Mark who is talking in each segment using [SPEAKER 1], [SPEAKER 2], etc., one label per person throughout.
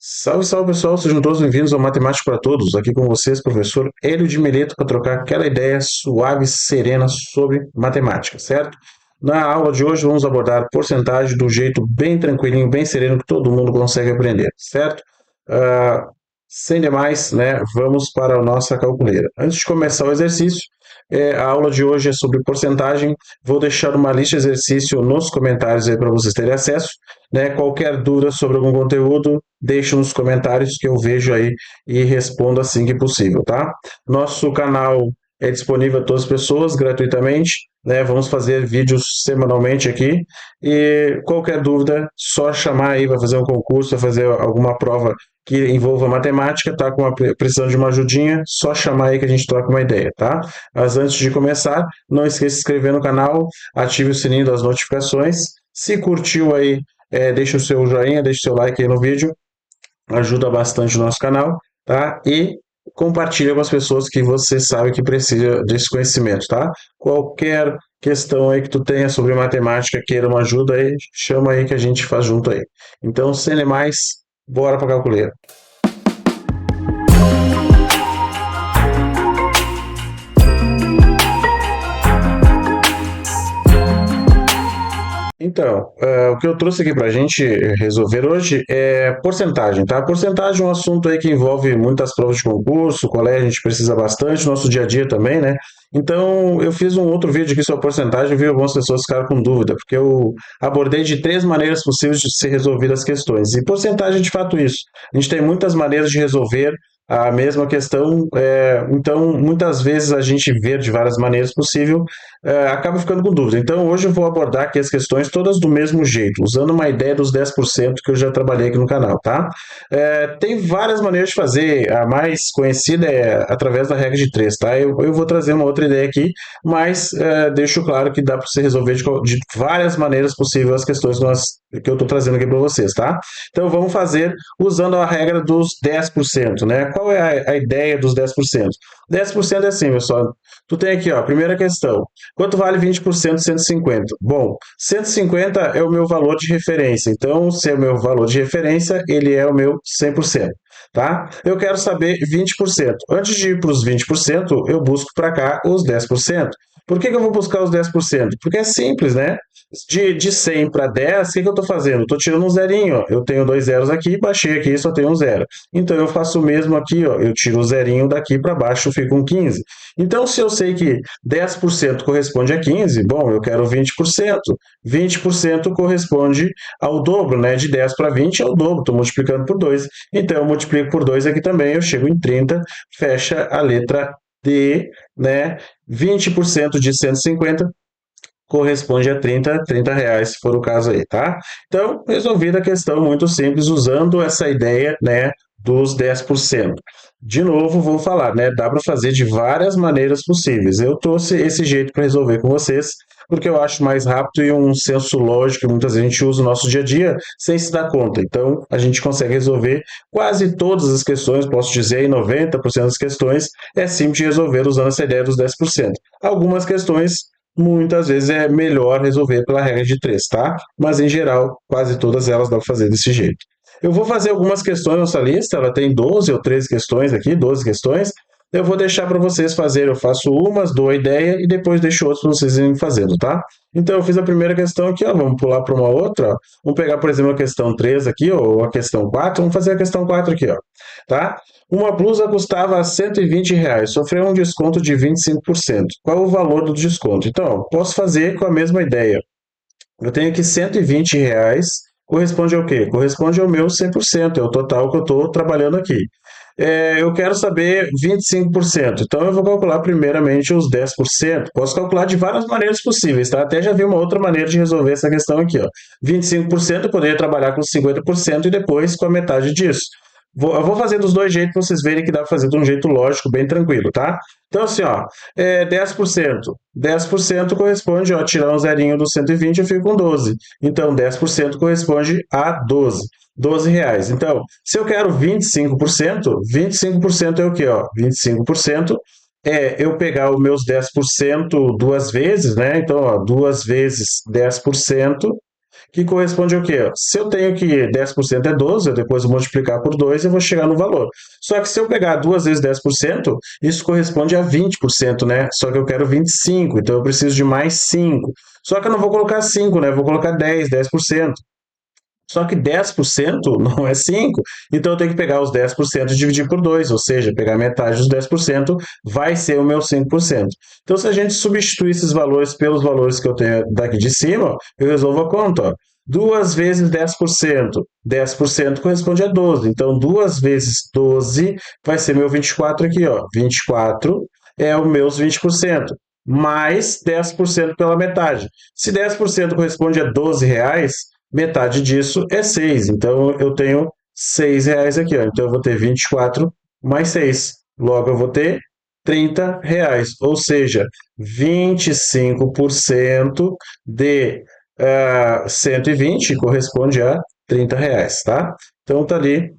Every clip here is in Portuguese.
[SPEAKER 1] Salve, salve pessoal, sejam todos bem-vindos ao Matemática para Todos. Aqui com vocês, professor Hélio de Meleto, para trocar aquela ideia suave e serena sobre matemática, certo? Na aula de hoje vamos abordar porcentagem do jeito bem tranquilinho, bem sereno que todo mundo consegue aprender, certo? Ah, Sem demais, né? Vamos para a nossa calculeira. Antes de começar o exercício, a aula de hoje é sobre porcentagem. Vou deixar uma lista de exercício nos comentários aí para vocês terem acesso, né? Qualquer dúvida sobre algum conteúdo, deixe nos comentários que eu vejo aí e respondo assim que possível, tá? Nosso canal é disponível a todas as pessoas gratuitamente, né? Vamos fazer vídeos semanalmente aqui e qualquer dúvida, só chamar aí para fazer um concurso, para fazer alguma prova que envolva matemática, tá com precisando de uma ajudinha, só chamar aí que a gente troca uma ideia, tá? Mas antes de começar, não esqueça de se inscrever no canal, ative o sininho das notificações. Se curtiu aí, deixa o seu joinha, deixa o seu like aí no vídeo, ajuda bastante o nosso canal, tá? E compartilha com as pessoas que você sabe que precisa desse conhecimento, tá? Qualquer questão aí que tu tenha sobre matemática, queira uma ajuda aí, chama aí que a gente faz junto aí. Então, sem mais, bora para a calculeira. Então, o que eu trouxe aqui para a gente resolver hoje é porcentagem, tá? Porcentagem é um assunto aí que envolve muitas provas de concurso, colégio a gente precisa bastante, nosso dia a dia também, né? Então, eu fiz um outro vídeo aqui sobre porcentagem e vi algumas pessoas ficaram com dúvida, porque eu abordei de três maneiras possíveis de ser resolvidas as questões. E porcentagem é de fato isso. A gente tem muitas maneiras de resolver a mesma questão, então muitas vezes a gente vê de várias maneiras possível, acaba ficando com dúvida. Então hoje eu vou abordar aqui as questões todas do mesmo jeito, usando uma ideia dos 10% que eu já trabalhei aqui no canal, tá? Tem várias maneiras de fazer, a mais conhecida é através da regra de 3, tá? Eu vou trazer uma outra ideia aqui, mas deixo claro que dá para você resolver de várias maneiras possíveis as questões que eu estou trazendo aqui para vocês, tá? Então vamos fazer usando a regra dos 10%, né? Qual é a ideia dos 10%? 10% é assim, pessoal. Tu tem aqui, ó, primeira questão. Quanto vale 20% de 150? Bom, 150 é o meu valor de referência. Então, se é o meu valor de referência, ele é o meu 100%, tá? Eu quero saber 20%. Antes de ir para os 20%, eu busco para cá os 10%. Por que eu vou buscar os 10%? Porque é simples, né? De 100 para 10, o que eu estou fazendo? Estou tirando um zerinho, ó. Eu tenho dois zeros aqui, baixei aqui, só tenho um zero. Então eu faço o mesmo aqui, ó. Eu tiro o zerinho daqui para baixo, fico com 15. Então, se eu sei que 10% corresponde a 15, bom, eu quero 20%. 20% corresponde ao dobro, né? De 10 para 20 é o dobro, estou multiplicando por 2. Então, eu multiplico por 2 aqui também, eu chego em 30, fecha a letra D, né? 20% de 150 corresponde a 30 reais, se for o caso aí, tá? Então, resolvida a questão muito simples, usando essa ideia, né, dos 10%. De novo, vou falar, né, dá para fazer de várias maneiras possíveis. Eu trouxe esse jeito para resolver com vocês, porque eu acho mais rápido e um senso lógico que muitas vezes a gente usa no nosso dia a dia sem se dar conta. Então, a gente consegue resolver quase todas as questões, posso dizer aí 90% das questões, é simples de resolver usando essa ideia dos 10%. Algumas questões muitas vezes é melhor resolver pela regra de 3, tá? Mas em geral, quase todas elas dá para fazer desse jeito. Eu vou fazer algumas questões nessa lista, ela tem 12 ou 13 questões aqui, 12 questões. Eu vou deixar para vocês fazerem, eu faço umas, dou a ideia e depois deixo outras para vocês irem fazendo, tá? Então eu fiz a primeira questão aqui, ó, vamos pular para uma outra, ó. Vamos pegar, por exemplo, a questão 3 aqui, ó, ou a questão 4, vamos fazer a questão 4 aqui, ó, tá? Uma blusa custava R$ 120, sofreu um desconto de 25%. Qual o valor do desconto? Então, posso fazer com a mesma ideia. Eu tenho aqui R$ 120, corresponde ao quê? Corresponde ao meu 100%, é o total que eu estou trabalhando aqui. Eu quero saber 25%, então eu vou calcular primeiramente os 10%. Posso calcular de várias maneiras possíveis, tá? Até já vi uma outra maneira de resolver essa questão aqui, ó. 25% eu poderia trabalhar com 50% e depois com a metade disso. Eu vou fazer dos dois jeitos para vocês verem que dá para fazer de um jeito lógico, bem tranquilo, tá? Então, assim, ó, 10%. 10% corresponde, ó, tirar um zerinho do 120, eu fico com 12. Então, 10% corresponde a 12. R$ 12. Então, se eu quero 25%, 25% é o quê, ó? 25% é eu pegar os meus 10% duas vezes, né? Então, ó, duas vezes 10%, que corresponde ao quê? Se eu tenho que 10% é 12, eu depois vou multiplicar por 2 eu vou chegar no valor. Só que se eu pegar duas vezes 10%, isso corresponde a 20%, né? Só que eu quero 25, então eu preciso de mais 5. Só que eu não vou colocar 5, né? Eu vou colocar 10%. Só que 10% não é 5, então eu tenho que pegar os 10% e dividir por 2, ou seja, pegar metade dos 10% vai ser o meu 5%. Então, se a gente substituir esses valores pelos valores que eu tenho daqui de cima, eu resolvo a conta. Ó. 2 vezes 10%. 10% corresponde a 12. Então, 2 vezes 12 vai ser meu 24 aqui. Ó. 24 é os meus 20%. Mais 10% pela metade. Se 10% corresponde a R$ 12, metade disso é 6. Então, eu tenho R$ 6 aqui. Ó. Então, eu vou ter 24 mais 6. Logo, eu vou ter R$ 30. Ou seja, 25% de 120 corresponde a R$ 30, tá? Então, tá ali.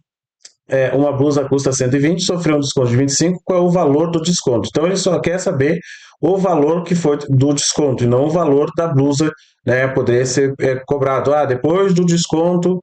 [SPEAKER 1] Uma blusa custa 120, sofreu um desconto de 25, qual é o valor do desconto? Então, ele só quer saber o valor que foi do desconto e não o valor da blusa, né? Poderia ser cobrado, depois do desconto,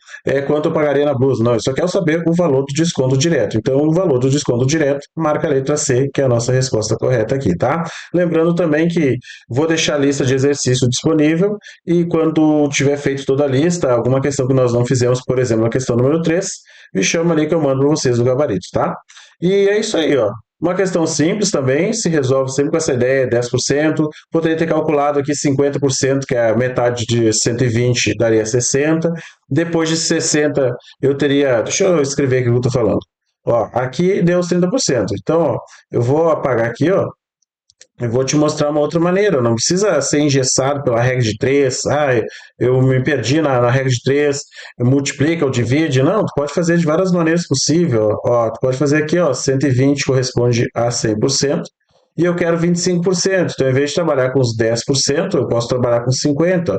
[SPEAKER 1] quanto eu pagaria na blusa. Não, ele só quer saber o valor do desconto direto. Então, o valor do desconto direto, marca a letra C, que é a nossa resposta correta aqui, tá? Lembrando também que vou deixar a lista de exercício disponível e quando tiver feito toda a lista, alguma questão que nós não fizemos, por exemplo, a questão número 3, me chama ali que eu mando para vocês o gabarito, tá? E é isso aí, ó. Uma questão simples também, se resolve sempre com essa ideia, 10%. Poderia ter calculado aqui 50%, que é a metade de 120, daria 60. Depois de 60, eu teria... Deixa eu escrever aqui o que eu estou falando. Ó, aqui deu os 30%. Então, ó, eu vou apagar aqui, ó. Eu vou te mostrar uma outra maneira, não precisa ser engessado pela regra de 3. Eu me perdi na regra de 3. Multiplica ou divide. Não, tu pode fazer de várias maneiras possíveis. Ó, tu pode fazer aqui, ó, 120 corresponde a 100%, e eu quero 25%. Então, em vez de trabalhar com os 10%, eu posso trabalhar com 50%.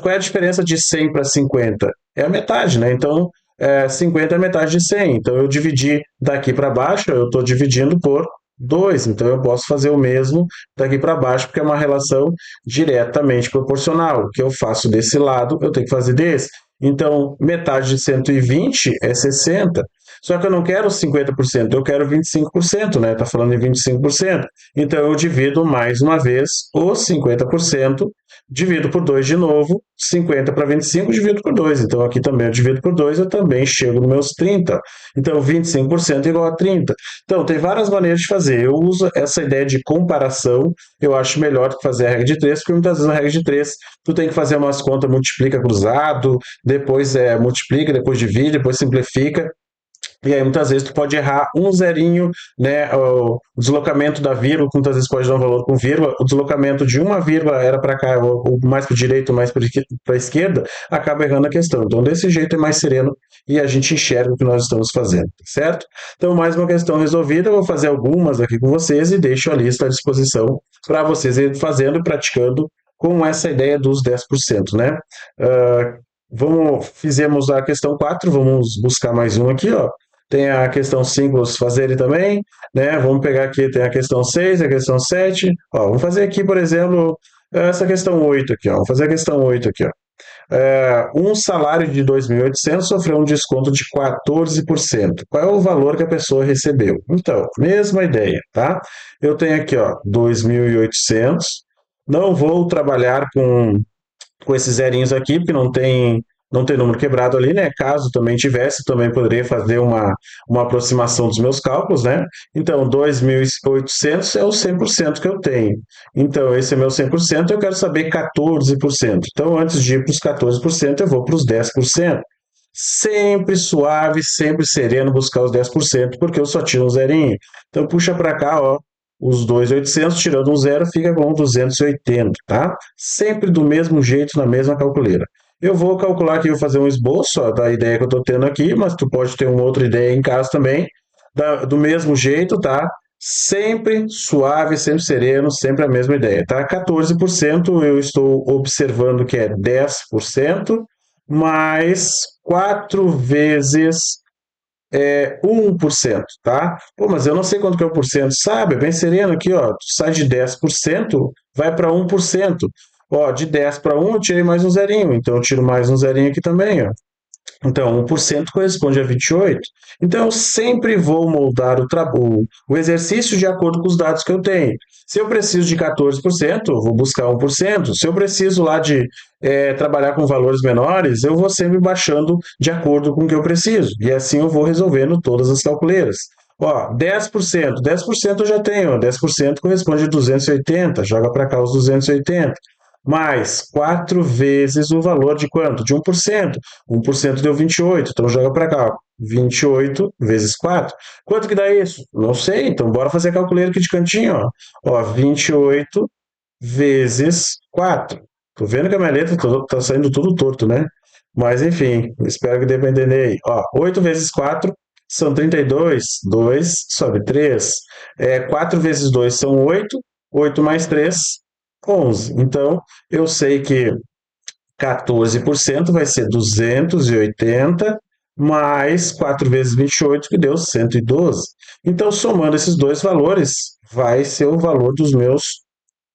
[SPEAKER 1] Qual é a diferença de 100 para 50? É a metade, né? Então, 50 é metade de 100. Então, eu dividi daqui para baixo, eu estou dividindo por 2, então eu posso fazer o mesmo daqui para baixo, porque é uma relação diretamente proporcional. O que eu faço desse lado, eu tenho que fazer desse. Então, metade de 120 é 60. Só que eu não quero 50%, eu quero 25%, né? Está falando em 25%. Então, eu divido mais uma vez os 50%, divido por 2 de novo, 50 para 25, divido por 2. Então, aqui também eu divido por 2, eu também chego nos meus 30. Então, 25% é igual a 30. Então, tem várias maneiras de fazer. Eu uso essa ideia de comparação, eu acho melhor do que fazer a regra de 3, porque muitas vezes a regra de 3, tu tem que fazer umas contas, multiplica cruzado, depois multiplica, depois divide, depois simplifica. E aí, muitas vezes, tu pode errar um zerinho, né? O deslocamento da vírgula, muitas vezes pode dar um valor com vírgula. O deslocamento de uma vírgula era para cá, ou mais para o direito, ou mais para a esquerda, acaba errando a questão. Então, desse jeito é mais sereno e a gente enxerga o que nós estamos fazendo, certo? Então, mais uma questão resolvida. Eu vou fazer algumas aqui com vocês e deixo a lista à disposição para vocês irem fazendo e praticando com essa ideia dos 10%, né? Fizemos a questão 4, vamos buscar mais um aqui, ó. Tem a questão 5, vocês fazerem também, né? Vamos pegar aqui, tem a questão 6, a questão 7. Ó, vamos fazer aqui, por exemplo, essa questão 8 aqui, ó. Vamos fazer a questão 8 aqui, ó. Um salário de 2.800 sofreu um desconto de 14%. Qual é o valor que a pessoa recebeu? Então, mesma ideia, tá? Eu tenho aqui, ó, 2.800. Não vou trabalhar com esses zerinhos aqui, porque não tem número quebrado ali, né? Caso também tivesse, também poderia fazer uma aproximação dos meus cálculos, né? Então, 2.800 é o 100% que eu tenho. Então, esse é meu 100%, eu quero saber 14%. Então, antes de ir para os 14%, eu vou para os 10%. Sempre suave, sempre sereno buscar os 10%, porque eu só tiro um zerinho. Então, puxa para cá, ó, os 2.800, tirando um zero, fica com 280, tá? Sempre do mesmo jeito, na mesma calculeira. Eu vou calcular aqui, vou fazer um esboço ó, da ideia que eu estou tendo aqui, mas tu pode ter uma outra ideia em casa também, do mesmo jeito, tá? Sempre suave, sempre sereno, sempre a mesma ideia, tá? 14% eu estou observando que é 10%, mais 4 vezes 1%, tá? Pô, mas eu não sei quanto que é 1%, sabe? É bem sereno aqui, ó. Tu sai de 10%, vai para 1%. Ó, de 10 para 1 eu tirei mais um zerinho, então eu tiro mais um zerinho aqui também, ó. Então, 1% corresponde a 28. Então, eu sempre vou moldar o exercício de acordo com os dados que eu tenho. Se eu preciso de 14%, eu vou buscar 1%. Se eu preciso lá de trabalhar com valores menores, eu vou sempre baixando de acordo com o que eu preciso. E assim eu vou resolvendo todas as calculeiras. Ó, 10%. 10% eu já tenho. 10% corresponde a 280. Joga para cá os 280 mais 4 vezes o valor de quanto? De 1%. 1% deu 28, então joga para cá. 28 vezes 4. Quanto que dá isso? Não sei, então bora fazer a calculeira aqui de cantinho. Ó, 28 vezes 4. Tô vendo que a minha letra tá saindo tudo torto, né? Mas enfim, espero que dê para entender aí. Ó, 8 vezes 4 são 32. 2 sobe 3. 4 vezes 2 são 8. 8 mais 3, 11. Então, eu sei que 14% vai ser 280 mais 4 vezes 28, que deu 112. Então, somando esses dois valores, vai ser o valor dos meus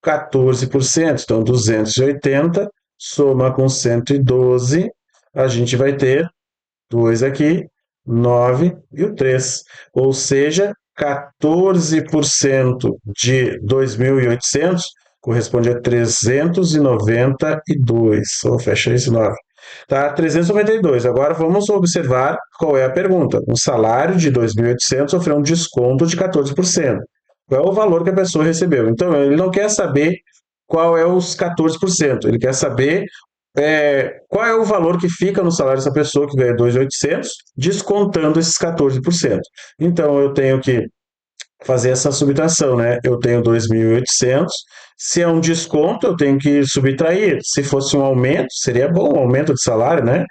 [SPEAKER 1] 14%. Então, 280 soma com 112, a gente vai ter 2 aqui, 9 e o 3. Ou seja, 14% de 2.800 corresponde a 392. Ou fecha esse 9. Tá? 392. Agora vamos observar qual é a pergunta. Um salário de 2.800 sofreu um desconto de 14%. Qual é o valor que a pessoa recebeu? Então, ele não quer saber qual é os 14%. Ele quer saber qual é o valor que fica no salário dessa pessoa que ganha 2.800, descontando esses 14%. Então, eu tenho que fazer essa subtração, né? Eu tenho 2.800, se é um desconto, eu tenho que subtrair. Se fosse um aumento, seria bom, um aumento de salário, né?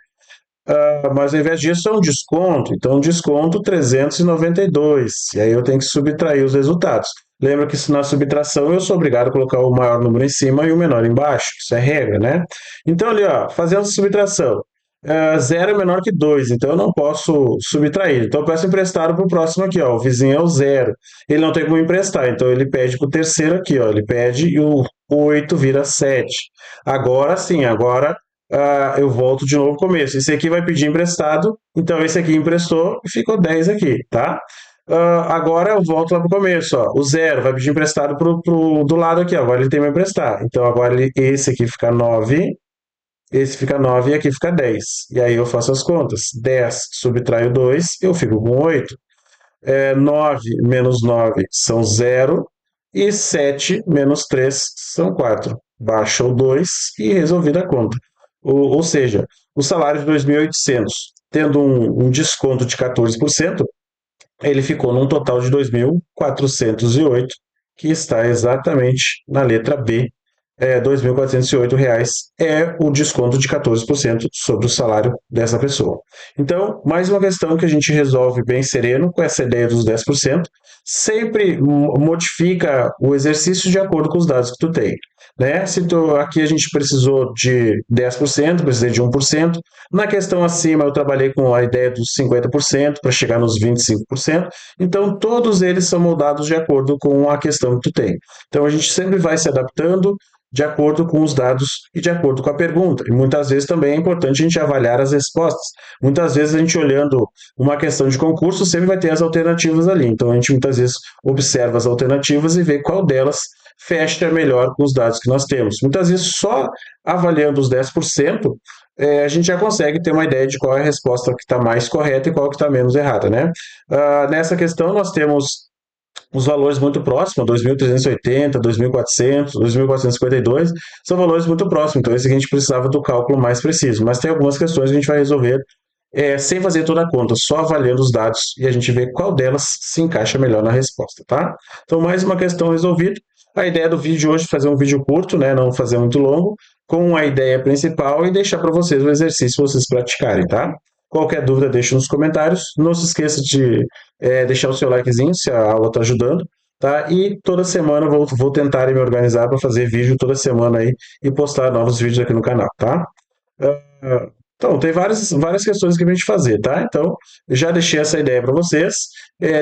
[SPEAKER 1] Mas ao invés disso é um desconto, então desconto 392, e aí eu tenho que subtrair os resultados. Lembra que na subtração eu sou obrigado a colocar o maior número em cima e o menor embaixo, isso é regra, né? Então ali, ó, fazendo a subtração, 0 é menor que 2, então eu não posso subtrair. Então eu peço emprestado para o próximo aqui, ó, o vizinho é o 0, ele não tem como emprestar, então ele pede para o terceiro aqui, ó, ele pede e o 8 vira 7. Agora sim, agora eu volto de novo ao começo. Esse aqui vai pedir emprestado, então esse aqui emprestou e ficou 10 aqui, tá? Agora eu volto lá para o começo, ó. O 0 vai pedir emprestado do lado aqui, ó. Agora ele tem que me emprestar. Então agora esse aqui fica 9, esse fica 9 e aqui fica 10. E aí eu faço as contas. 10 subtraio 2, eu fico com 8. 9 menos 9 são 0 e 7 menos 3 são 4. Baixa o 2 e resolvida a conta. Ou seja, o salário de 2.800, tendo um desconto de 14%, ele ficou num total de 2.408, que está exatamente na letra B. R$ 2.408 é o desconto de 14% sobre o salário dessa pessoa. Então, mais uma questão que a gente resolve bem sereno com essa ideia dos 10%, sempre modifica o exercício de acordo com os dados que tu tem. Né? Aqui a gente precisou de 10%, precisei de 1%. Na questão acima, eu trabalhei com a ideia dos 50% para chegar nos 25%. Então, todos eles são moldados de acordo com a questão que tu tem. Então, a gente sempre vai se adaptando de acordo com os dados e de acordo com a pergunta. E muitas vezes também é importante a gente avaliar as respostas. Muitas vezes a gente olhando uma questão de concurso sempre vai ter as alternativas ali. Então a gente muitas vezes observa as alternativas e vê qual delas fecha melhor com os dados que nós temos. Muitas vezes só avaliando os 10%, a gente já consegue ter uma ideia de qual é a resposta que está mais correta e qual que está menos errada, né? Nessa questão nós temos os valores muito próximos, 2.380, 2.400, 2.452, são valores muito próximos, então esse aqui a gente precisava do cálculo mais preciso, mas tem algumas questões que a gente vai resolver sem fazer toda a conta, só avaliando os dados e a gente vê qual delas se encaixa melhor na resposta, tá? Então, mais uma questão resolvida. A ideia do vídeo hoje é fazer um vídeo curto, né, não fazer muito longo, com a ideia principal e deixar para vocês o exercício para vocês praticarem, tá? Qualquer dúvida, deixe nos comentários. Não se esqueça de deixar o seu likezinho se a aula está ajudando, tá? E toda semana eu vou tentar me organizar para fazer vídeo toda semana aí e postar novos vídeos aqui no canal, tá? Então, tem várias questões que a gente fazer, tá? Então, já deixei essa ideia para vocês.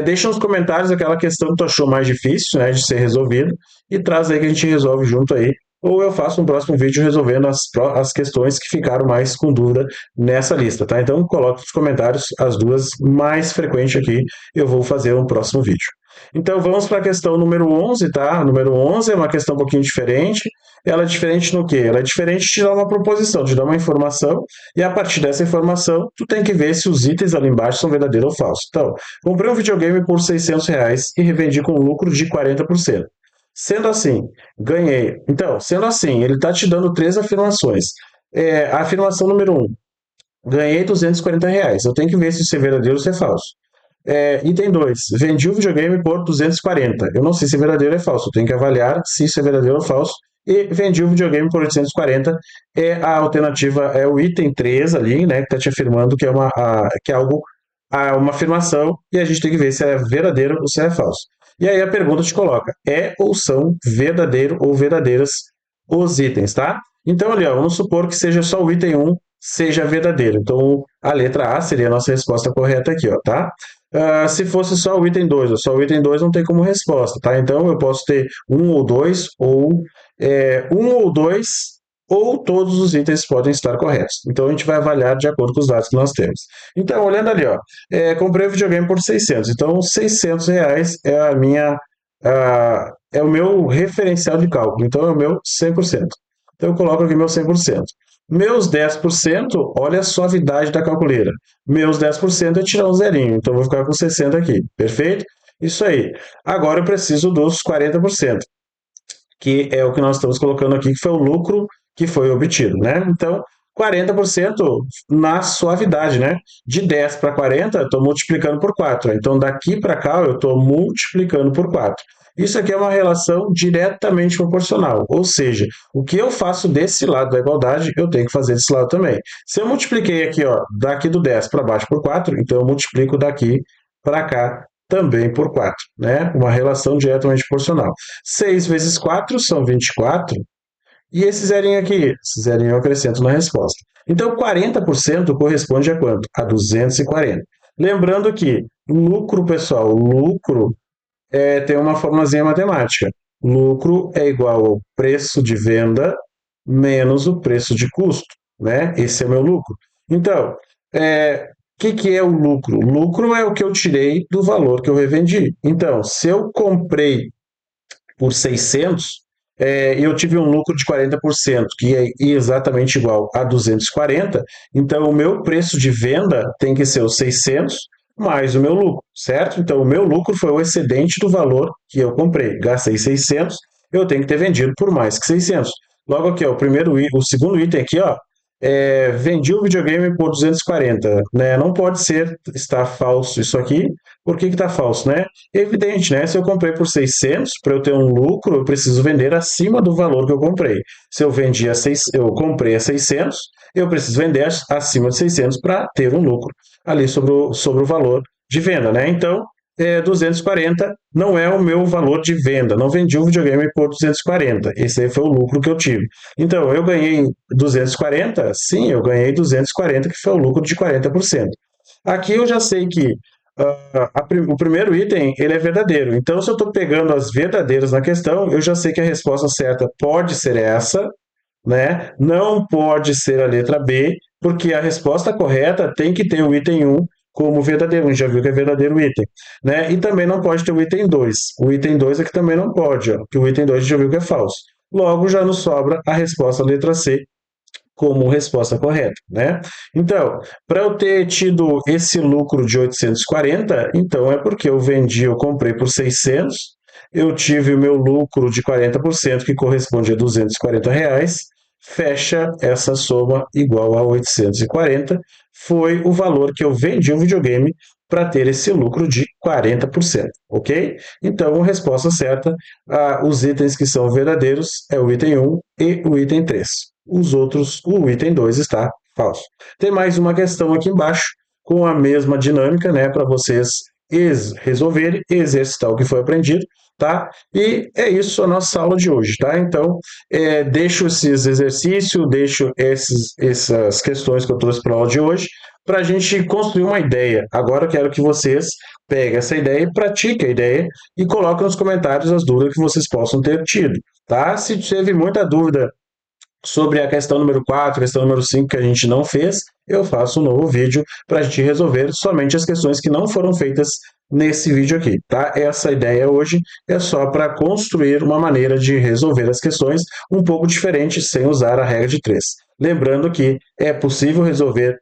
[SPEAKER 1] Deixa nos comentários aquela questão que tu achou mais difícil, né, de ser resolvida, e traz aí que a gente resolve junto aí ou eu faço um próximo vídeo resolvendo as questões que ficaram mais com dúvida nessa lista, tá? Então coloque nos comentários as duas mais frequentes aqui, eu vou fazer um próximo vídeo. Então vamos para a questão número 11, tá? Número 11 é uma questão um pouquinho diferente. Ela é diferente no quê? Ela é diferente de te dar uma proposição, de dar uma informação, e a partir dessa informação, tu tem que ver se os itens ali embaixo são verdadeiros ou falsos. Então, comprei um videogame por R$ 600 e revendi com lucro de 40%. Sendo assim, ganhei. Então, sendo assim, ele está te dando três afirmações. A afirmação número um, ganhei R$ 240. Eu tenho que ver se isso é verdadeiro ou se é falso. Item 2, vendi o videogame por 240. Eu não sei se é verdadeiro ou é falso. Eu tenho que avaliar se isso é verdadeiro ou falso. E vendi o videogame por 840. A alternativa é o item 3 ali, né? Que está te afirmando que é, que é algo, uma afirmação. E a gente tem que ver se é verdadeiro ou se é falso. E aí a pergunta te coloca: é ou são verdadeiro ou verdadeiras os itens, tá? Então, ali, ó, vamos supor que seja só o item um seja verdadeiro. Então, a letra A seria a nossa resposta correta aqui, ó, tá? Se fosse só o item 2, só o item 2 não tem como resposta, tá? Então eu posso ter um ou dois, ou todos os itens podem estar corretos. Então a gente vai avaliar de acordo com os dados que nós temos. Então, olhando ali, ó, comprei o videogame por 600. Então, R$ 600 é é o meu referencial de cálculo. Então, é o meu 100%. Então, eu coloco aqui meu 100%. Meus 10%, olha a suavidade da calculeira. Meus 10% é tirar um zerinho, então eu vou ficar com 60 aqui, perfeito? Isso aí. Agora eu preciso dos 40%, que é o que nós estamos colocando aqui, que foi o lucro que foi obtido, né? Então, 40% na suavidade, né? De 10 para 40, eu estou multiplicando por 4. Então, daqui para cá, eu estou multiplicando por 4. Isso aqui é uma relação diretamente proporcional, ou seja, o que eu faço desse lado da igualdade, eu tenho que fazer desse lado também. Se eu multipliquei aqui, ó, daqui do 10 para baixo por 4, então eu multiplico daqui para cá também por 4, né? Uma relação diretamente proporcional. 6 vezes 4 são 24, e esse zerinho aqui? Esse zerinho eu acrescento na resposta. Então, 40% corresponde a quanto? A 240. Lembrando que lucro, pessoal, lucro tem uma formulazinha matemática. Lucro é igual ao preço de venda menos o preço de custo, né? Esse é o meu lucro. Então, que é o lucro? Lucro é o que eu tirei do valor que eu revendi. Então, se eu comprei por 600, e eu tive um lucro de 40%, que é exatamente igual a 240, então o meu preço de venda tem que ser os 600 mais o meu lucro, certo? Então o meu lucro foi o excedente do valor que eu comprei. Gastei 600, eu tenho que ter vendido por mais que 600. Logo aqui, ó, o segundo item aqui, ó, vendi o videogame por 240, né? Não pode estar falso isso aqui. Por que está falso, né? É evidente, né? Se eu comprei por 600, para eu ter um lucro, eu preciso vender acima do valor que eu comprei. Se eu vendi eu comprei a 600, eu preciso vender acima de 600 para ter um lucro ali sobre o valor de venda, né? Então, 240 não é o meu valor de venda. Não vendi o videogame por 240. Esse aí foi o lucro que eu tive. Então, eu ganhei 240? Sim, eu ganhei 240, que foi o lucro de 40%. Aqui eu já sei que o primeiro item ele é verdadeiro. Então, se eu estou pegando as verdadeiras na questão, eu já sei que a resposta certa pode ser essa, né? Não pode ser a letra B, porque a resposta correta tem que ter o item um como verdadeiro. A gente já viu que é verdadeiro o item, né? E também não pode ter o item 2. O item 2 aqui também não pode, ó, porque o item 2 a gente já viu que é falso. Logo, já nos sobra a resposta letra C como resposta correta, né? Então, para eu ter tido esse lucro de 840, então é porque eu comprei por 600, eu tive o meu lucro de 40%, que corresponde a R$ 240, fecha essa soma igual a 840, foi o valor que eu vendi o videogame para ter esse lucro de 40%, ok? Então, a resposta certa, os itens que são verdadeiros é o item 1 e o item 3. Os outros, o item 2 está falso. Tem mais uma questão aqui embaixo, com a mesma dinâmica, né, para vocês resolverem e exercitar o que foi aprendido, tá? E é isso a nossa aula de hoje, tá? Então, deixo esses exercícios, deixo essas questões que eu trouxe para a aula de hoje, para a gente construir uma ideia. Agora eu quero que vocês peguem essa ideia e pratiquem a ideia e coloquem nos comentários as dúvidas que vocês possam ter tido. tá? Se teve muita dúvida sobre a questão número 4, questão número 5 que a gente não fez, eu faço um novo vídeo para a gente resolver somente as questões que não foram feitas nesse vídeo aqui, tá? Essa ideia hoje é só para construir uma maneira de resolver as questões um pouco diferente, sem usar a regra de 3. Lembrando que é possível resolver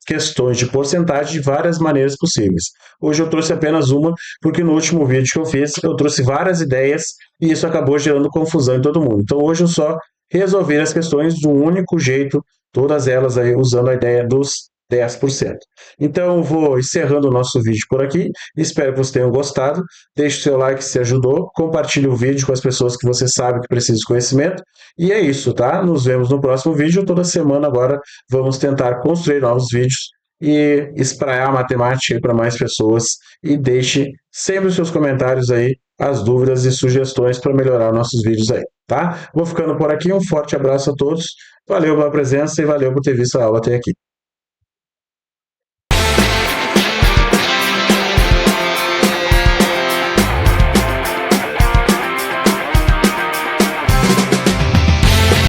[SPEAKER 1] questões de porcentagem de várias maneiras possíveis. Hoje eu trouxe apenas uma, porque no último vídeo que eu fiz, eu trouxe várias ideias e isso acabou gerando confusão em todo mundo. Então hoje eu só resolver as questões de um único jeito, todas elas aí usando a ideia dos 10%. Então, vou encerrando o nosso vídeo por aqui. Espero que vocês tenham gostado. Deixe o seu like se ajudou. Compartilhe o vídeo com as pessoas que você sabe que precisam de conhecimento. E é isso, tá? Nos vemos no próximo vídeo. Toda semana agora vamos tentar construir novos vídeos e espraiar a matemática para mais pessoas. E deixe sempre os seus comentários aí, as dúvidas e sugestões para melhorar nossos vídeos aí, tá? Vou ficando por aqui. Um forte abraço a todos. Valeu pela presença e valeu por ter visto a aula até aqui.